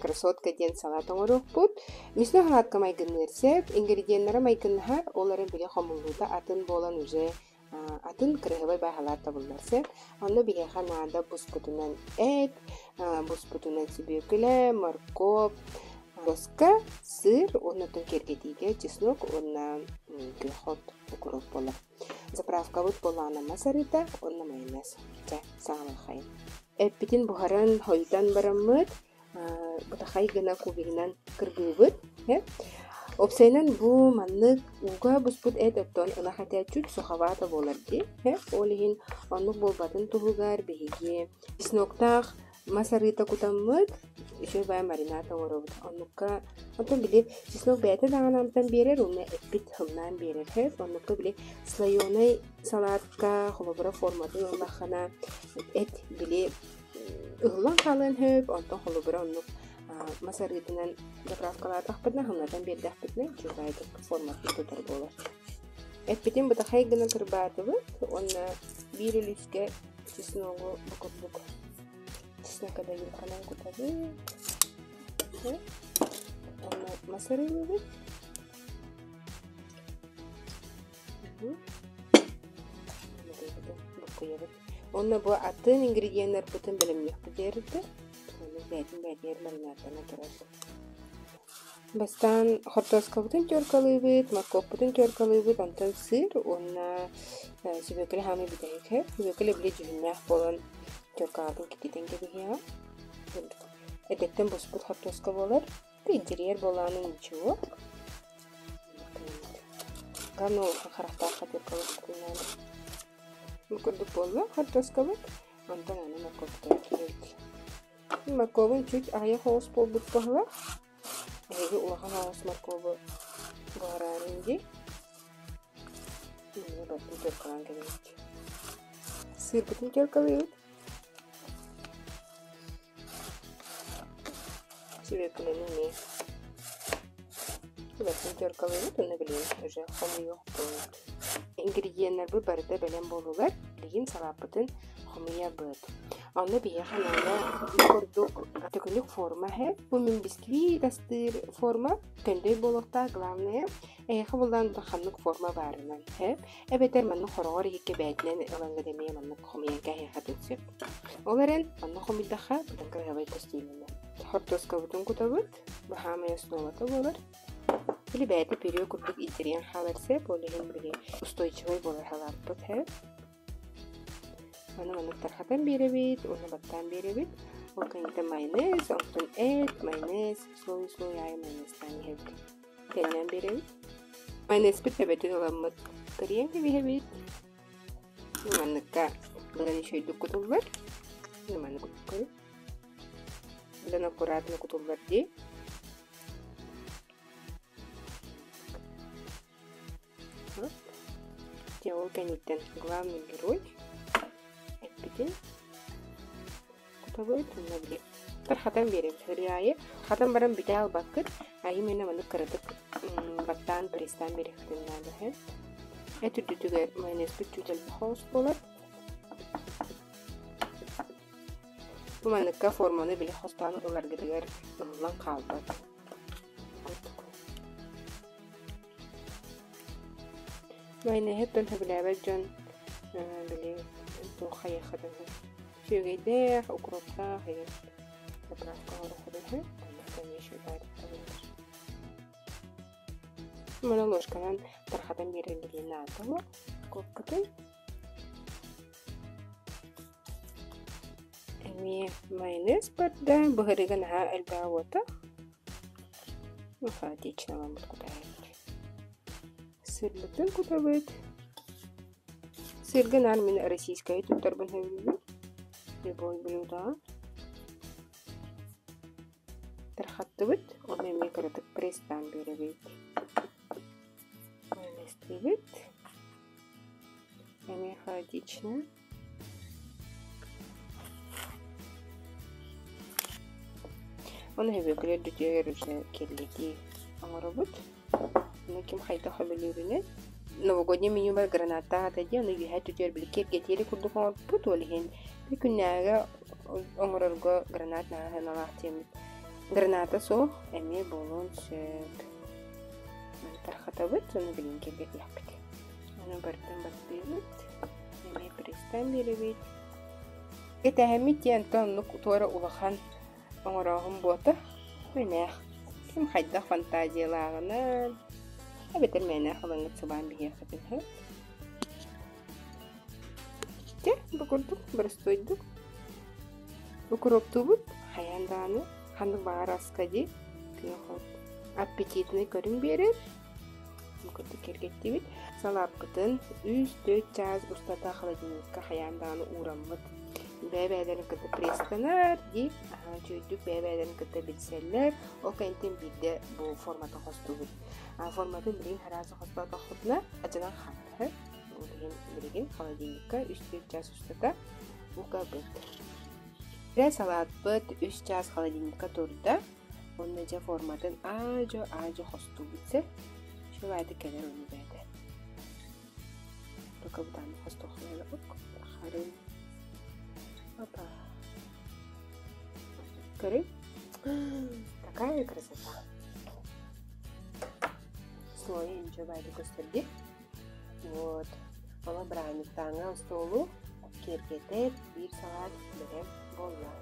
красотка ден салат оңорохпут. Мисне халатка майгыннерсеп, ингредиенттері майгыннахар, оларын біле хомулуда атын болан уже атын кырыгыбай байхалатта булнарсеп. Онно биеха нада буспутунан эт, буспутунан сибекіле, моркоп, боска, сыр, оннотун кергетиге, чеснок, онна гюхот укроп бола. Заправка вот болана масарыта, онна майонез. Ча, саңал хайын. Эппитин бухаран хойдан бараммыт, бутахай гына кубигнан кыргыбыт. Опсайнан бу маннык уга буспут эт оттон ынахатя чуть суховато боларди. Олихин оннук болбатын тухугар беги. Чесноктах масарыта кутаммыт, еще бай марината оробут. Оннукка онтон биле чеснок бәйті дағанамтан берер, онна эппит хымнан берер. Оннукка биле слоёный салатка холобыра форматы олахана эт биле ыглан қалын хөп, онтон холобыра оннук масарытынан заправкалар тахпытна хымнатан берді ахпытна чубайдық форматы тұтар болар. Эппитин бұта хайгына кырбатыбыт, онна бір үліске чесногу бұкыт-бұк. Чеснока да юлканан кутабы. Онна масарыбыт. Онна бу атын ингредиенттер бутын білімнек бұдерді. Бәтін маринаттана тұрады. Бастан хортоска бутын тёркалыбыт, моркоп бутын тёркалыбыт, онтан сыр, онна сибекілі хамы бітейік хеп. Сибекілі біле жүгіннәк болан тёркалыбын кететен кебігеға. Әдеттен бұспыт хортоска болар. Интерьер боланы ничего. Ганы харақтаққа тёркалыбыт күнәді. Мүкірдік болы хортоска бұт, онтан аны моркопты келеді. Морковын чуть ая хоос болбут бағла. Әйге улаға хоос морковы бағаран инде. Мені бәттін төркалан кәмейді. Сыр бұтын төркалайыд. Себекілінің не. Бәттін төркалайыд, оны білейін. Уже хомы yok болады. Ингредиенттер бұл бәрді бәлем болулар. Білейін салап бұтын хомыя бұд. Онна бияха нана көрдік төгілік форма хеп. Бұл мен бискви дастыр форма. Төндөй болуқта главное. Әйхі болдан дұқанлық форма барынан хеп. Әбетер манны қорғар еке бәйтінен ыланғы демей манны қомиянға әйхі түнсіп. Оларын манны қомиддаға бұдан кірғабай көстеймені. Хортоска бұтын күтабыд. Бұхамая сновата болар. Білі бәйті период күрдік итерен қаларсеп. Оларын білі устойчывай болар халарпыд хеп. Аны тархатан беребит, оны баттан беребит. Ол кенте майонез, онтон эт, майонез, слой ай майонезтан ебит. Теннен беребит. Майонез бит бәбәтен оламмыт. Кыриян кебебит. Манныкка бұдан шөйдік күтулар. Манны күтулар. Бұдан аккуратны күтулар де. Ол кенеттен главный герой. Кутабыт набли. Тар хатан берем хыряе. Хатан барам битал бакыр. Ай менә моны кырдык. Баттан пристан беректен надо хэ. Эту дүтүгә майонез бүтүтел хоус болар. Бу маныкка форманы биле хостан улар гидер улан калды. Майонез хеттен хәбиләбә җан биле خير خدمه شو قديح وكروبتا هي تبرافكا وخدمه مستني شو بعد ما نلوش كمان ترخدم بيرن لينا عطوا كوكتي امي مايونيز بردا بهرجنها الباوتا وفاتيش نعمل كده سيرلتن كتبت سيرجن من российская туттар бенхевли любой блюдо тархаттыбыт оны микротык пресстан беребит майонез эми хаотично оны хебекелер дүтер уже келлеги аңарыбыт оны ким хайта хабелеринет новогодний меню бар граната тади оны вихат түтер билкеп кетели курдук пут олихин бикүннәгә оңорорго гранат наһаналах темит Граната сох эми болон сөп. Тархатабыт, соны билин келбет яппыт. Аны бартын баттыбыт. Эми пристан беребит. Этәһәмит тиен тоннук туара улахан оңорогун бота. Менә. Ким хайда фантазияларына. Әбетер менә халыңыт сабан бие хатын. Те, бакурдук, брастойдук. Бакуроптубут, хаянданы, хандык багар аскади. Аппетитный көрүн берер. Бакурдук кергеттибит. Салапкытын 3-4 час устата холодильникка хаянданы ураммыт. Бәбәләрен кыты престанар, ди, чөйдүк бәбәләрен кыты билселләр, ол кайынтен бидде бу форматы хостубут. Форматы билин харазы хостата худна, ажынан хатты. Билин холодильникка 3-4 час устата бука бит. Бирә салат бит 3 час холодильникка турда, онда жа форматын ажо хостубутсе, шулайды келер уни бәді. Тока будан хостохлайлы ок, харын. Опа. Коры? Такая красота. Слои ничего байду костерди. Вот. Ола браник таңа столу. Кергетет, бир салат берем болла.